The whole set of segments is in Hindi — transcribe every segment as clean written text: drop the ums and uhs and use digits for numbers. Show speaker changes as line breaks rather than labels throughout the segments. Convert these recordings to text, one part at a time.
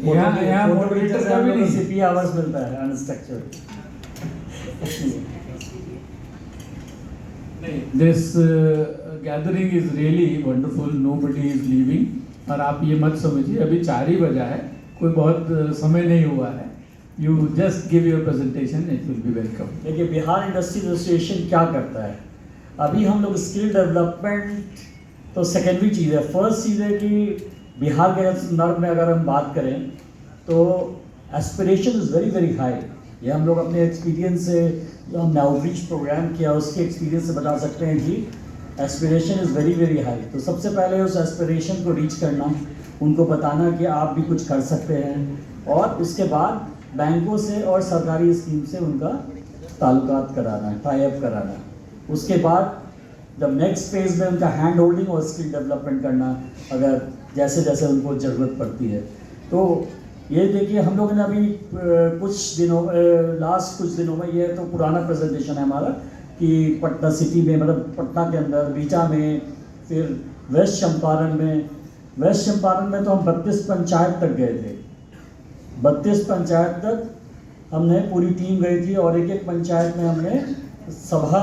यहाँ मॉडरेटर का भी नहीं।
सीपी आवर्स मिलता है unstructured.
This gathering is really wonderful. Nobody is leaving. और आप ये मत समझिए अभी 4 ही बजा है, कोई बहुत समय नहीं हुआ है। You just give your presentation, it will be welcome.
देखिए बिहार इंडस्ट्री एसोसिएशन क्या करता है, अभी हम लोग स्किल डेवलपमेंट तो सेकेंडरी चीज़ है। फर्स्ट चीज़ है कि बिहार के संदर्भ में अगर हम बात करें तो aspiration is very very high. ये हम लोग अपने एक्सपीरियंस से, जो हमने आउटरीच प्रोग्राम किया उसके एक्सपीरियंस से बता सकते हैं कि aspiration is very very high. तो सबसे पहले उस एस्पिरेशन को रीच करना, उनको बताना कि आप भी कुछ कर सकते हैं, और उसके बाद बैंकों से और सरकारी स्कीम से उनका ताल्लुकात कराना, टाई अप कराना। उसके बाद जब नेक्स्ट फेज में उनका हैंड होल्डिंग और स्किल डेवलपमेंट करना, अगर जैसे जैसे उनको ज़रूरत पड़ती है। तो ये देखिए हम लोगों ने अभी लास्ट कुछ दिनों में, ये तो पुराना प्रेजेंटेशन है हमारा, कि पटना सिटी में, मतलब पटना के अंदर बीचा में, फिर वेस्ट चंपारण में तो हम 32 पंचायत तक गए थे। 32 पंचायत तक हमने पूरी टीम गई थी, और एक एक पंचायत में हमने सभा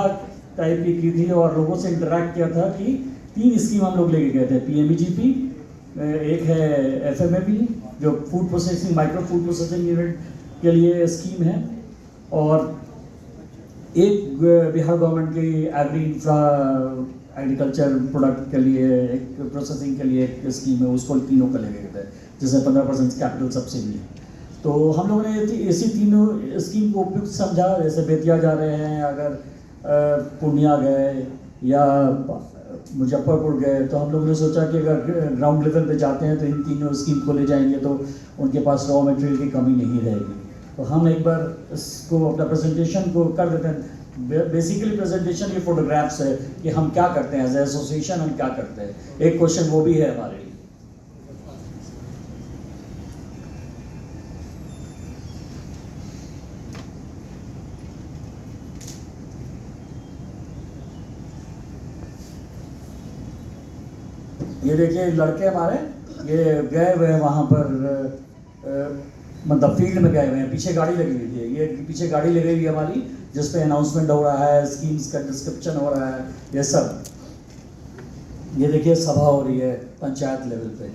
टाइप की थी और लोगों से इंटरेक्ट किया था कि 3 स्कीम हम लोग लेके गए थे। PMEGP, एक है FMAP जो food processing, micro food processing unit के लिए स्कीम है, और एक बिहार गवर्नमेंट की एग्रीकल्चर प्रोडक्ट के लिए, एक प्रोसेसिंग के लिए एक स्कीम है, उसको तीनों का लेके गए थे, जिसमें 15% कैपिटल सब्सिडी है। तो हम लोगों ने ऐसी तीनों स्कीम को उपयुक्त समझा। जैसे बेतिया जा रहे हैं, अगर पूर्णिया गए या मुजफ्फरपुर गए, तो हम लोगों ने सोचा कि अगर ग्राउंड लेवल पे जाते हैं तो इन तीनों स्कीम को ले जाएंगे तो उनके पास रॉ मटेरियल की कमी नहीं रहेगी। तो हम एक बार इसको अपना प्रेजेंटेशन को कर देते हैं। बेसिकली प्रेजेंटेशन ये फोटोग्राफ्स है कि हम क्या करते हैं एज एसोसिएशन, हम क्या करते हैं। एक क्वेश्चन वो भी है हमारे लिए। ये देखिए लड़के हमारे, ये गए हुए हैं वहाँ पर, मतलब फील्ड में गए हुए हैं। पीछे गाड़ी लगी हुई थी, ये पीछे गाड़ी लगी हुई है हमारी, जिस पे अनाउंसमेंट हो रहा है, स्कीम्स का डिस्क्रिप्शन हो रहा है, ये सब। ये देखिए सभा हो रही है पंचायत लेवल पे।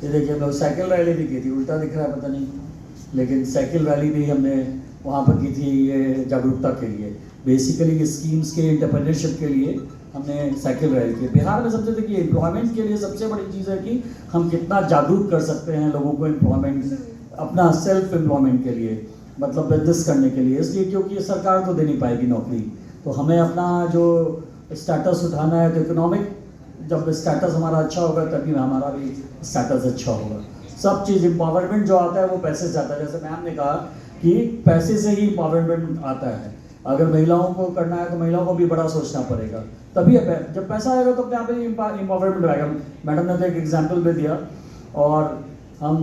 ये देखिए हम लोग साइकिल रैली भी की थी, उल्टा दिख रहा है पता नहीं, लेकिन साइकिल रैली भी हमने वहाँ पर की थी, ये जागरूकता के लिए। बेसिकली स्कीम्स के एंटरप्रेन्योरशिप के लिए हमने साइकिल रैली की। बिहार में सबसे देखिए एम्प्लॉयमेंट के लिए सबसे बड़ी चीज़ है कि हम कितना जागरूक कर सकते हैं लोगों को एम्प्लॉयमेंट, अपना सेल्फ एम्प्लॉयमेंट के लिए, मतलब बिजनेस करने के लिए। इसलिए क्योंकि सरकार तो दे नहीं पाएगी नौकरी, तो हमें अपना जो स्टेटस उठाना है। तो इकोनॉमिक जब स्टेटस हमारा अच्छा होगा तभी हमारा भी स्टेटस अच्छा होगा। सब चीज़ एम्पावरमेंट जो आता है वो पैसे से आता है। जैसे मैम ने कहा कि पैसे से ही एम्पावरमेंट आता है। अगर महिलाओं को करना है तो महिलाओं को भी बड़ा सोचना पड़ेगा, तभी जब पैसा आएगा तो अपने आप ही एम्पावरमेंट आएगा। मैडम ने तो एक एग्जाम्पल भी दिया, और हम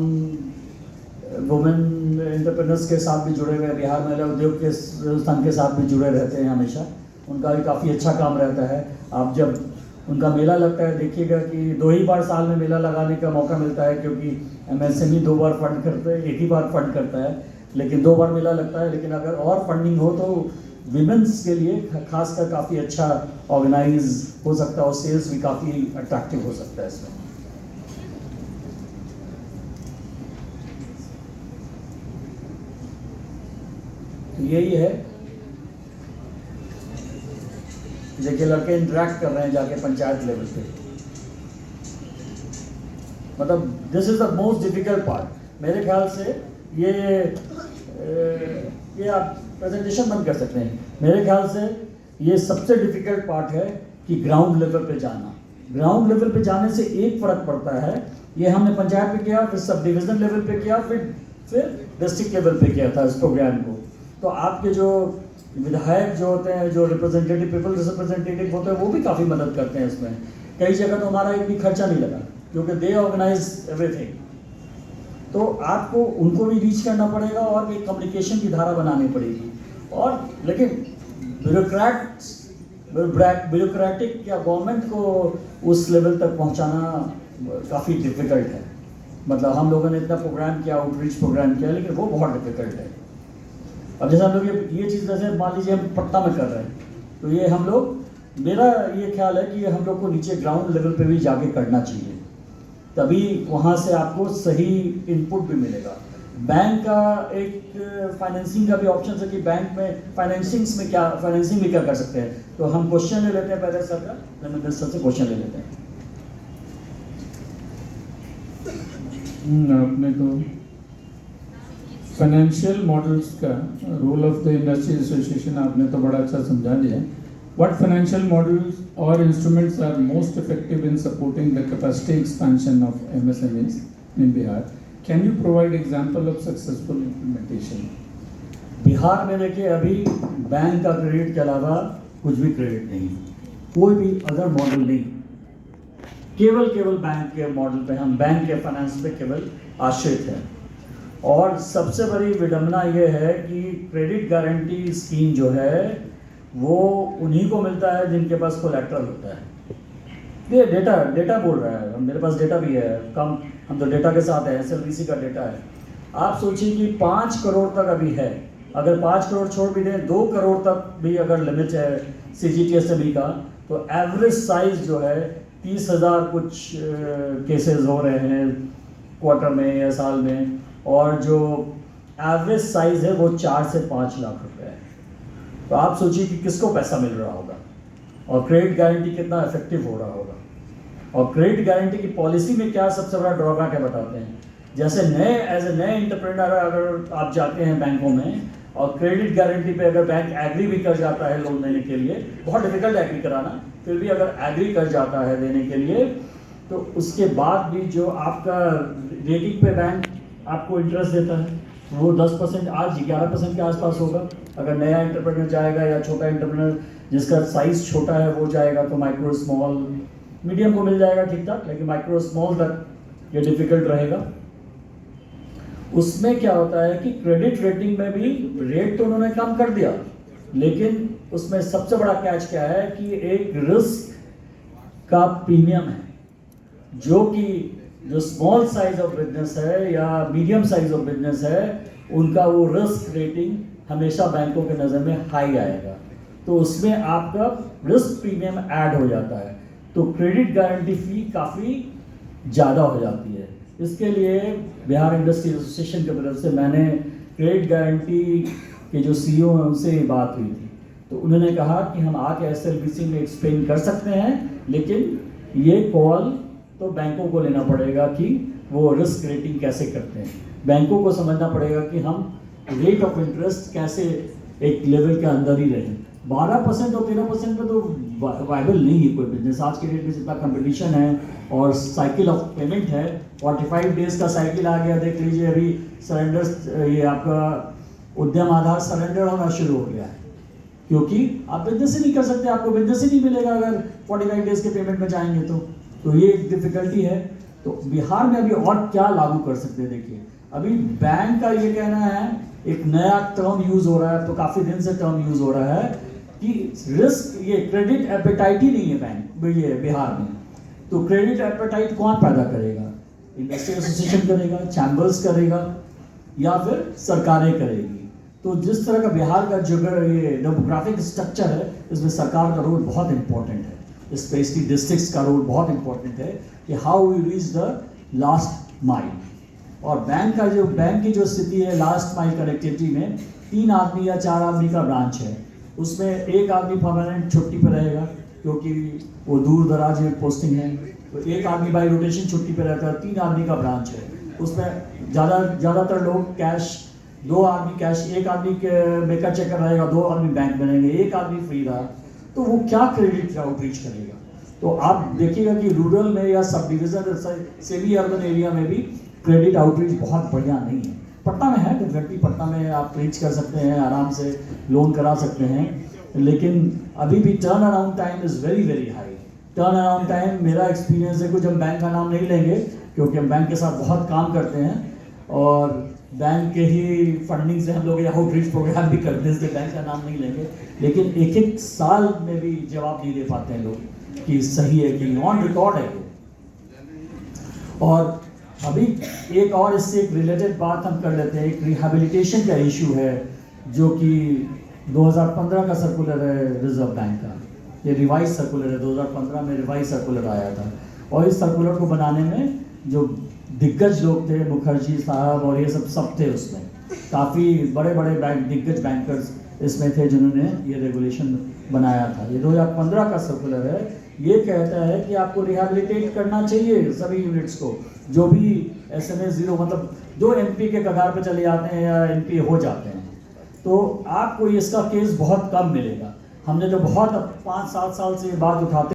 वुमेन एंटरप्रेन्योर्स के साथ भी जुड़े हुए हैं, बिहार महिला उद्योग के संघ के साथ भी जुड़े रहते हैं हमेशा। उनका भी काफ़ी अच्छा काम रहता है। आप जब उनका मेला लगता है देखिएगा कि 2 ही बार साल में मेला लगाने का मौका मिलता है, क्योंकि MSME 2 बार फंड करते हैं, 1 ही बार फंड करता है, लेकिन 2 बार मेला लगता है। लेकिन अगर और फंडिंग हो तो विमेंस के लिए खासकर काफ़ी अच्छा ऑर्गेनाइज हो सकता है, और सेल्स भी काफ़ी अट्रैक्टिव हो सकता है इसमें। तो यही है, देखिए लड़के इंटरेक्ट कर रहे हैं जाके पंचायत लेवल पे। मतलब this is the most difficult part मेरे ख्याल से। ये आप प्रेजेंटेशन बंद कर सकते हैं। मेरे ख्याल से ये सबसे डिफिकल्ट पार्ट है कि ग्राउंड लेवल पे जाना। ग्राउंड लेवल पे जाने से एक फर्क पड़ता है, ये हमने पंचायत पे किया, फिर सब डिविजन लेवल पे किया, फिर डिस्ट्रिक्ट लेवल पे किया था इस प्रोग्राम को। तो आपके जो विधायक जो होते हैं, जो रिप्रेजेंटेटिव, पीपल रिप्रेजेंटेटिव होते हैं, वो भी काफ़ी मदद करते हैं इसमें। कई जगह तो हमारा एक भी खर्चा नहीं लगा, क्योंकि दे ऑर्गेनाइज एवरीथिंग। तो आपको उनको भी रीच करना पड़ेगा और एक कम्युनिकेशन की धारा बनानी पड़ेगी। और लेकिन ब्यूरोक्रेटिक या गवर्नमेंट को उस लेवल तक पहुंचाना काफ़ी डिफ़िकल्ट है। मतलब हम लोगों ने इतना प्रोग्राम किया, आउटरीच प्रोग्राम किया, लेकिन वो बहुत डिफ़िकल्ट है। अब जैसे हम लोग ये चीज़ जैसे मान लीजिए हम पटना में कर रहे हैं, तो ये हम लोग, मेरा ये ख्याल है कि हम लोग को नीचे ग्राउंड लेवल पे भी जाके करना चाहिए, तभी वहाँ से आपको सही इनपुट भी मिलेगा। बैंक का एक फाइनेंसिंग का भी ऑप्शन है कि बैंक में फाइनेंसिंग में क्या कर सकते हैं। तो हम क्वेश्चन ले लेते हैं पहले सर का, धर्मेंद्र सर से क्वेश्चन ले लेते हैं।
आपने तो फाइनेंशियल मॉडल्स का role of the industry association आपने तो बड़ा अच्छा समझा दिया। What financial models or instruments are most effective in supporting the capacity expansion of MSMEs in Bihar? Can you provide example of successful implementation?
Bihar में देखिए अभी बैंक का क्रेडिट के अलावा कुछ भी क्रेडिट नहीं, कोई भी अदर मॉडल नहीं, केवल बैंक के मॉडल पे, हम बैंक के फाइनेंस पे केवल आश्रित हैं। और सबसे बड़ी विडंबना ये है कि क्रेडिट गारंटी स्कीम जो है वो उन्हीं को मिलता है जिनके पास कोलैटरल होता है। ये डेटा बोल रहा है, मेरे पास डेटा भी है, कम हम तो डेटा के साथ है, SLBC का डेटा है। आप सोचिए कि 5 करोड़ तक अभी है, अगर 5 करोड़ छोड़ भी दें, 2 करोड़ तक भी अगर लिमिट है CGTSME का, तो एवरेज साइज जो है 30,000 कुछ केसेस हो रहे हैं क्वार्टर में या साल में, और जो एवरेज साइज है वो 4 से 5 लाख रुपए है। तो आप सोचिए कि किसको पैसा मिल रहा होगा और क्रेडिट गारंटी कितना इफेक्टिव हो रहा होगा। और क्रेडिट गारंटी की पॉलिसी में क्या सबसे बड़ा ड्रॉबैक है बताते हैं। जैसे एज ए नए एंटरप्रेन्योर अगर आप जाते हैं बैंकों में और क्रेडिट गारंटी पे अगर बैंक एग्री भी कर जाता है लोन देने के लिए, बहुत डिफिकल्ट एग्री कराना, फिर भी अगर एग्री कर जाता है देने के लिए, तो उसके बाद भी जो आपका रेटिंग पे बैंक आपको इंटरेस्ट देता है वो 10%, आज 11% के आसपास होगा। अगर नया एंटरप्रेन्योर जाएगा या छोटा एंटरप्रेन्योर जिसका साइज छोटा है वो जाएगा तो माइक्रो स्मॉल मीडियम को मिल जाएगा ठीक ठाक, लेकिन माइक्रो स्मॉल तक ये डिफिकल्ट रहेगा। उसमें क्या होता है कि क्रेडिट रेटिंग में भी रेट तो उन्होंने कम कर दिया, लेकिन उसमें सबसे बड़ा कैच क्या है कि एक रिस्क का प्रीमियम है, जो कि जो स्मॉल साइज ऑफ बिजनेस है या मीडियम साइज ऑफ बिजनेस है उनका वो रिस्क रेटिंग हमेशा बैंकों के नज़र में हाई आएगा, तो उसमें आपका रिस्क प्रीमियम ऐड हो जाता है, तो क्रेडिट गारंटी फी काफ़ी ज़्यादा हो जाती है। इसके लिए बिहार इंडस्ट्री एसोसिएशन की तरफ से मैंने क्रेडिट गारंटी के जो CEO हैं उनसे बात हुई थी, तो उन्होंने कहा कि हम आके SLBC में एक्सप्लेन कर सकते हैं, लेकिन ये कॉल तो बैंकों को लेना पड़ेगा कि वो रिस्क रेटिंग कैसे करते हैं। बैंकों को समझना पड़ेगा कि हम रेट ऑफ इंटरेस्ट कैसे एक लेवल के अंदर ही रहें। 12% और 13% पे तो वायबल नहीं है कोई बिजनेस। आज के डेट में जितना कंपटीशन है और साइकिल ऑफ पेमेंट है, 45 डेज का साइकिल आ गया। देख लीजिए अभी सरेंडर, ये आपका उद्यम आधार सरेंडर होना शुरू हो गया है, क्योंकि आप बिजनेस ही नहीं कर सकते, आपको बिजनेस ही नहीं मिलेगा अगर 45 डेज के पेमेंट में जाएंगे तो ये एक डिफिकल्टी है। तो बिहार में अभी और क्या लागू कर सकते हैं, देखिए अभी बैंक का ये कहना है, एक नया टर्म यूज हो रहा है, तो काफी दिन से टर्म यूज हो रहा है कि रिस्क, ये क्रेडिट एपेटाइट ही नहीं है बैंक ये बिहार में। तो क्रेडिट एपेटाइट कौन पैदा करेगा? इंडस्ट्री एसोसिएशन करेगा, चैम्बर्स करेगा, या फिर सरकारें करेगी। तो जिस तरह का बिहार का जो ये डेमोग्राफिक स्ट्रक्चर है, इसमें सरकार का रोल बहुत इंपॉर्टेंट है, स्पेशली डिस्ट्रिक्ट्स का रोल बहुत इंपॉर्टेंट है कि how we reach the last mile. और बैंक की जो स्थिति है लास्ट माइल कनेक्टिविटी में, 3 आदमी या 4 आदमी का ब्रांच है, उसमें एक आदमी परमानेंट छुट्टी पर रहेगा क्योंकि वो दूर दराज में पोस्टिंग है, तो एक आदमी बाई रोटेशन छुट्टी पर रहता है। 3 आदमी का ब्रांच है, उसमें ज़्यादातर लोग कैश, 2 आदमी कैश, एक आदमी मेकर चेकर रहेगा, 2 आदमी बैंक में रहेंगे, एक आदमी फ्री रहा, तो वो क्या क्रेडिट आउटरीच करेगा? तो आप देखिएगा कि रूरल में या sub division semi urban area में भी क्रेडिट आउटरीच बहुत बढ़िया नहीं है। पटना में है डेफिनेटली, पटना में आप रीच कर सकते हैं, आराम से लोन करा सकते हैं, लेकिन अभी भी turn around time is very very high. Turn around time, मेरा एक्सपीरियंस है, कुछ हम बैंक का नाम नहीं लेंगे क्योंकि हम बैंक के साथ बहुत काम करते हैं, और बैंक के ही फंडिंग से हम लोग ये आउटरीच प्रोग्राम भी करते हैं, इसलिए बैंक का नाम नहीं लेंगे, लेकिन एक एक साल में भी जवाब नहीं दे पाते हैं लोग कि सही है कि ऑन रिकॉर्ड है वो। और अभी एक और इससे एक रिलेटेड बात हम कर लेते हैं, एक रिहैबिलिटेशन का इशू है जो कि 2015 का सर्कुलर है रिजर्व बैंक का, ये रिवाइज सर्कुलर है, 2015 में रिवाइज सर्कुलर आया था। और इस सर्कुलर को बनाने में जो दिग्गज लोग थे, मुखर्जी साहब और ये सब थे उसमें, काफ़ी बड़े बड़े बैंक दिग्गज बैंकर्स इसमें थे जिन्होंने ये रेगुलेशन बनाया था। ये 2015 का सर्कुलर है, ये कहता है कि आपको रिहैबिलिटेट करना चाहिए सभी यूनिट्स को, जो भी SMA 0 मतलब जो MP के कगार पे चले जाते हैं या MP हो जाते हैं, तो आपको इसका केस बहुत कम मिलेगा। हमने तो बहुत 5-7 साल से ये बात उठाते